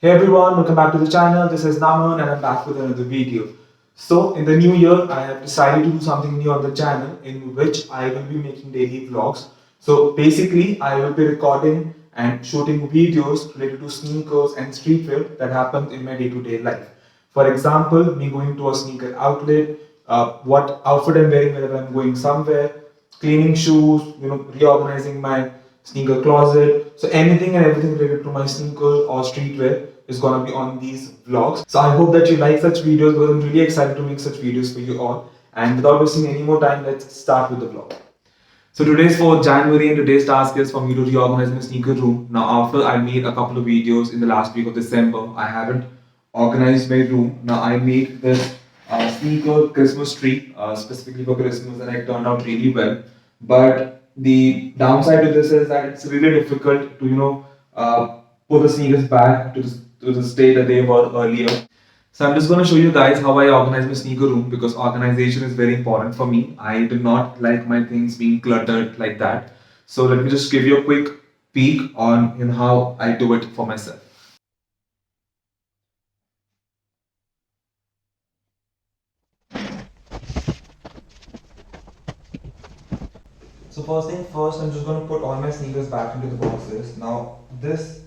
Hey everyone, welcome back to the channel. This is Naman and I'm back with another video. So in the new year, I have decided to do something new on the channel in which I will be making daily vlogs. So basically, I will be recording and shooting videos related to sneakers and streetwear that happen in my day-to-day life. For example, me going to a sneaker outlet, what outfit I'm wearing whenever I'm going somewhere, cleaning shoes, reorganizing my sneaker closet. So anything and everything related to my sneaker or streetwear is gonna be on these vlogs. So I hope that you like such videos because I'm really excited to make such videos for you all. And without wasting any more time, let's start with the vlog. So today's 4th January and today's task is for me to reorganize my sneaker room. Now after I made a couple of videos in the last week of December, I haven't organized my room. Now I made this sneaker Christmas tree specifically for Christmas and it turned out really well. But the downside to this is that it's really difficult to put the sneakers back to the state that they were earlier. So I'm just going to show you guys how I organize my sneaker room because organization is very important for me. I do not like my things being cluttered like that. So let me just give you a quick peek on how I do it for myself. So first thing first, I'm just going to put all my sneakers back into the boxes. Now this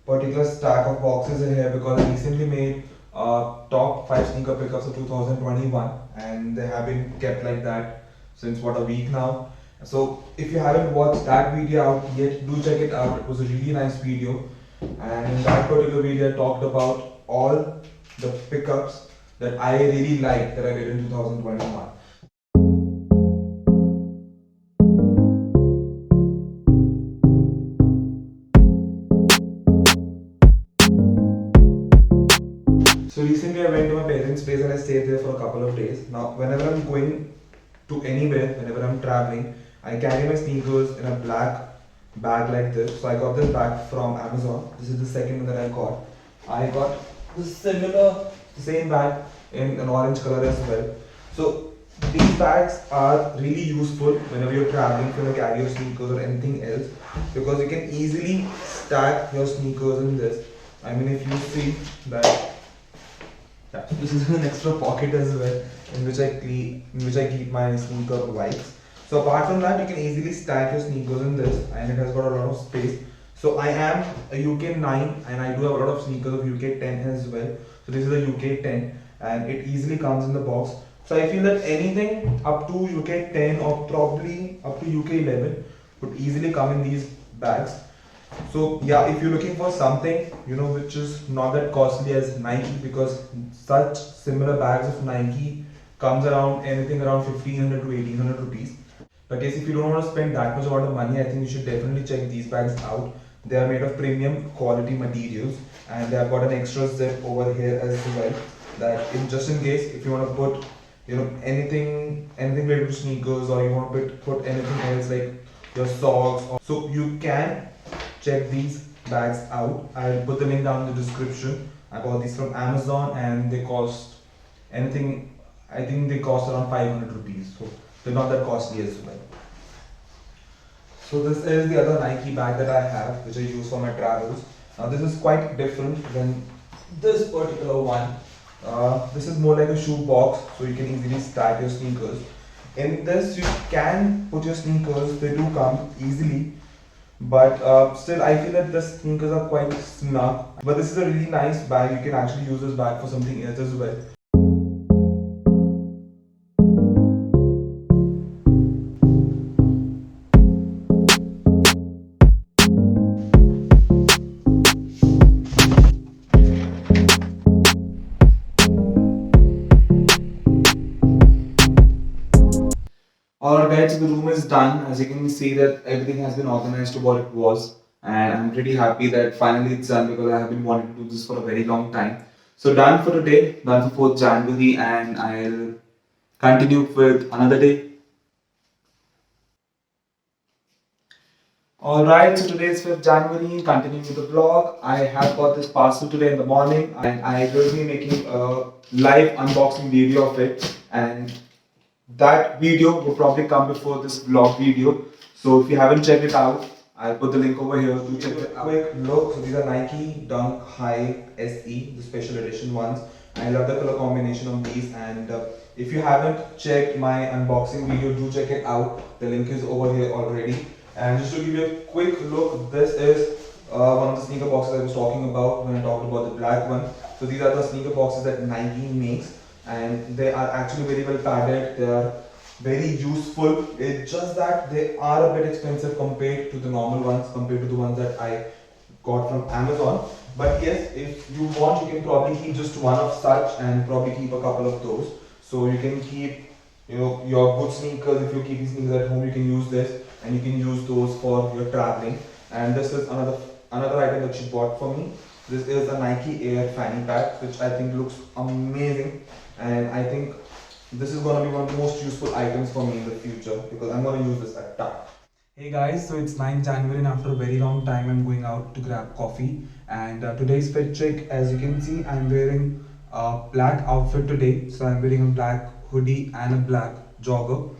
particular stack of boxes are here because I recently made top 5 sneaker pickups of 2021 and they have been kept like that since what, a week now. So if you haven't watched that video out yet, do check it out. It was a really nice video and in that particular video I talked about all the pickups that I really liked that I did in 2021. So recently I went to my parents' place and I stayed there for a couple of days. Now whenever I'm going to anywhere, whenever I'm traveling, I carry my sneakers in a black bag like this. So I got this bag from Amazon. This is the second one that I got. I got the same bag in an orange color as well. So these bags are really useful whenever you're traveling, if you want to carry your sneakers or anything else, because you can easily stack your sneakers in this. I mean, if you see that. Yeah, this is an extra pocket as well in which I keep my sneaker wipes. So apart from that, you can easily stack your sneakers in this, and it has got a lot of space. So I am a UK 9 and I do have a lot of sneakers of UK 10 as well. So this is a UK 10 and it easily comes in the box. So I feel that anything up to UK 10 or probably up to UK 11 would easily come in these bags. So yeah, if you're looking for something which is not that costly as Nike, because such similar bags of Nike comes around anything around 1500 to 1800 rupees. But yes, if you don't want to spend that much amount of money, I think you should definitely check these bags out. They are made of premium quality materials and they have got an extra zip over here as well, that just in case if you want to put anything related to sneakers, or you want to put anything else like your socks, so you can check these bags out. I'll put the link down in the description. I bought these from Amazon and they cost anything, I think they cost around 500 rupees. So they're not that costly as well. So this is the other Nike bag that I have, which I use for my travels. Now this is quite different than this particular one. This is more like a shoe box, so you can easily stack your sneakers. In this you can put your sneakers, they do come easily, but still I feel that the sneakers are quite snug. But this is a really nice bag. You can actually use this bag for something else as well. Alright guys, so the room is done. As you can see that everything has been organized to what it was, and I'm pretty happy that finally it's done because I have been wanting to do this for a very long time. So done for today, done for 4th January, and I'll continue with another day. Alright, so today is 5th January, continuing with the vlog. I have got this parcel today in the morning and I will be making a live unboxing video of it, and that video will probably come before this vlog video. So if you haven't checked it out, I'll put the link over here to check it out. Quick look, so these are Nike Dunk High SE, the special edition ones. I love the color combination of these, and if you haven't checked my unboxing video, do check it out. The link is over here already. And just to give you a quick look, this is one of the sneaker boxes I was talking about when I talked about the black one. So these are the sneaker boxes that Nike makes, and they are actually very well padded. They are very useful. It's just that they are a bit expensive compared to the normal ones, compared to the ones that I got from Amazon. But yes, if you want, you can probably keep just one of such and probably keep a couple of those. So you can keep, your good sneakers. If you're keeping sneakers at home, you can use this, and you can use those for your traveling. And this is another item that she bought for me. This is a Nike Air fanny pack, which I think looks amazing, and I think this is gonna be one of the most useful items for me in the future because I'm gonna use this at time. Hey guys, so it's 9th January and after a very long time I'm going out to grab coffee, and today's fit check, as you can see, I'm wearing a black outfit today. So I'm wearing a black hoodie and a black jogger.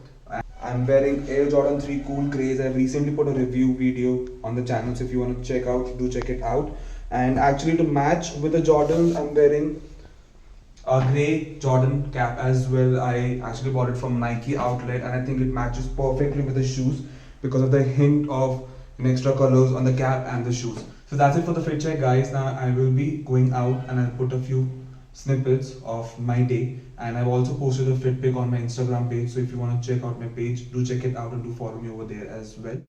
I'm wearing Air Jordan 3 Cool Craze. I've recently put a review video on the channel, so if you want to check out, do check it out. And actually to match with the Jordans, I'm wearing a grey Jordan cap as well. I actually bought it from Nike outlet, and I think it matches perfectly with the shoes because of the hint of extra colors on the cap and the shoes. So that's it for the fit check, guys. Now I will be going out and I'll put a few snippets of my day, and I've also posted a fit pic on my Instagram page, so if you want to check out my page, do check it out and do follow me over there as well.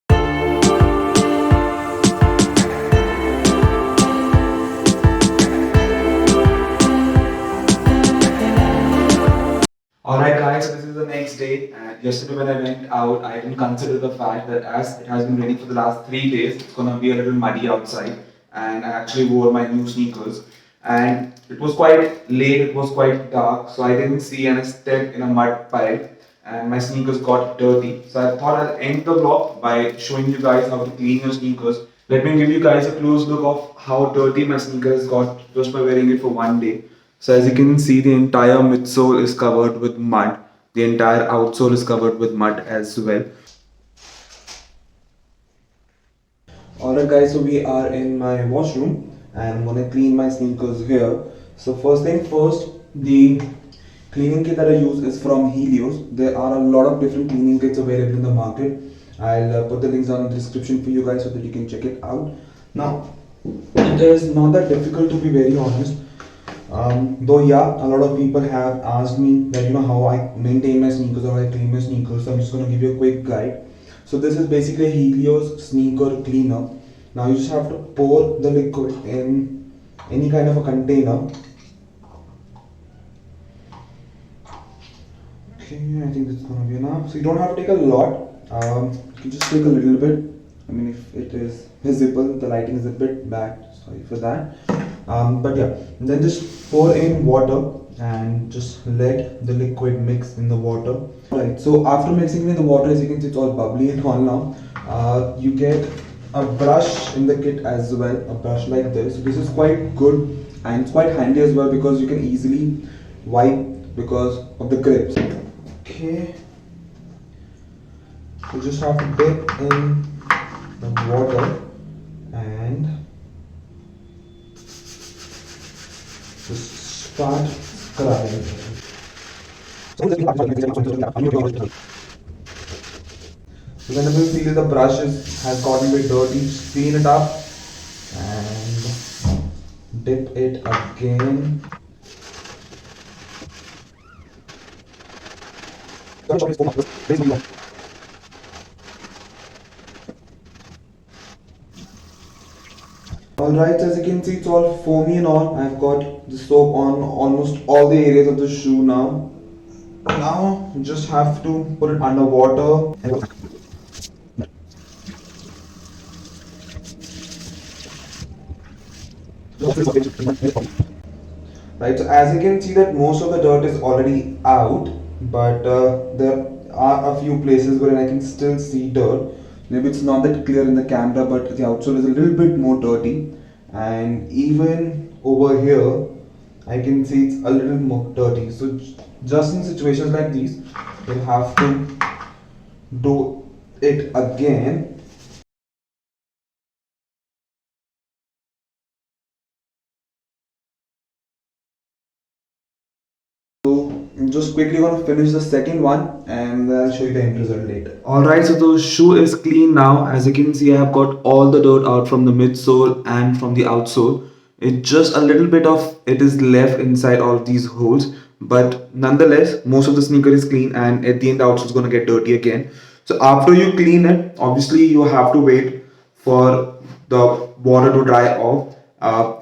Alright guys, so this is the next day, and yesterday when I went out, I didn't consider the fact that as it has been raining for the last 3 days, it's gonna be a little muddy outside, and I actually wore my new sneakers, and it was quite late, it was quite dark, so I didn't see, and I stepped in a mud pile and my sneakers got dirty. So I thought I'll end the vlog by showing you guys how to clean your sneakers. Let me give you guys a close look of how dirty my sneakers got just by wearing it for one day. So as you can see, the entire midsole is covered with mud. The entire outsole is covered with mud as well. Alright guys, so we are in my washroom and I'm gonna clean my sneakers here. So first thing first, the cleaning kit that I use is from Helios. There are a lot of different cleaning kits available in the market. I'll put the links down in the description for you guys so that you can check it out. Now, it is not that difficult, to be very honest. Though yeah, a lot of people have asked me that how I maintain my sneakers or I clean my sneakers. So I'm just gonna give you a quick guide. So this is basically Helios sneaker cleaner. Now you just have to pour the liquid in any kind of a container. Okay, I think that's gonna be enough. So you don't have to take a lot. You can just take a little bit. I mean, if it is visible, the lighting is a bit bad. Sorry for that. But yeah, and then just pour in water and just let the liquid mix in the water. Right. So after mixing in the water, as you can see, it's all bubbly and all now. You get a brush in the kit as well, a brush like this. So this is quite good and it's quite handy as well because you can easily wipe because of the grips. Okay. You just have to dip in the water and just start scrubbing. So whenever you feel the brush has gotten a bit dirty, just clean it up and dip it again. Alright, as you can see, it's all foamy and all. I've got the soap on almost all the areas of the shoe now. Now, you just have to put it under water. Right, so as you can see that most of the dirt is already out, but there are a few places where I can still see dirt. Maybe it's not that clear in the camera, but the outsole is a little bit more dirty, and even over here I can see it's a little more dirty. So just in situations like these, you'll have to do it again So I'm just quickly gonna finish the second one and then I'll show you the end result later. Alright, so the shoe is clean now. As you can see, I have got all the dirt out from the midsole and from the outsole. It just a little bit of it is left inside all of these holes, but nonetheless, most of the sneaker is clean, and at the end, the outsole is gonna get dirty again. So after you clean it, obviously you have to wait for the water to dry off.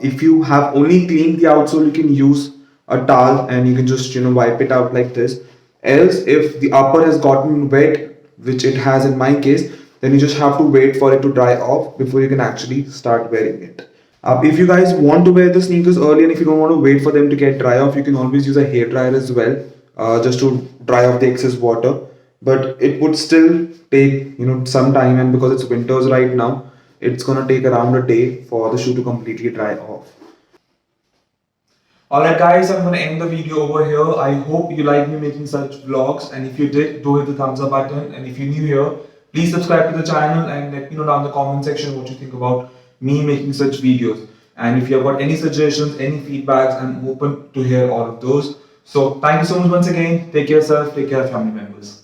If you have only cleaned the outsole, you can use a towel and you can just wipe it out like this. Else, if the upper has gotten wet, which it has in my case, then you just have to wait for it to dry off before you can actually start wearing it. If you guys want to wear the sneakers early and if you don't want to wait for them to get dry off, you can always use a hair dryer as well, just to dry off the excess water. But it would still take some time, and because it's winters right now, it's gonna take around a day for the shoe to completely dry off. Alright guys, I'm gonna end the video over here. I hope you like me making such vlogs, and if you did, do hit the thumbs up button, and if you're new here, please subscribe to the channel and let me know down in the comment section what you think about me making such videos. And if you have got any suggestions, any feedbacks, I'm open to hear all of those. So thank you so much once again. Take care of yourself, take care of family members.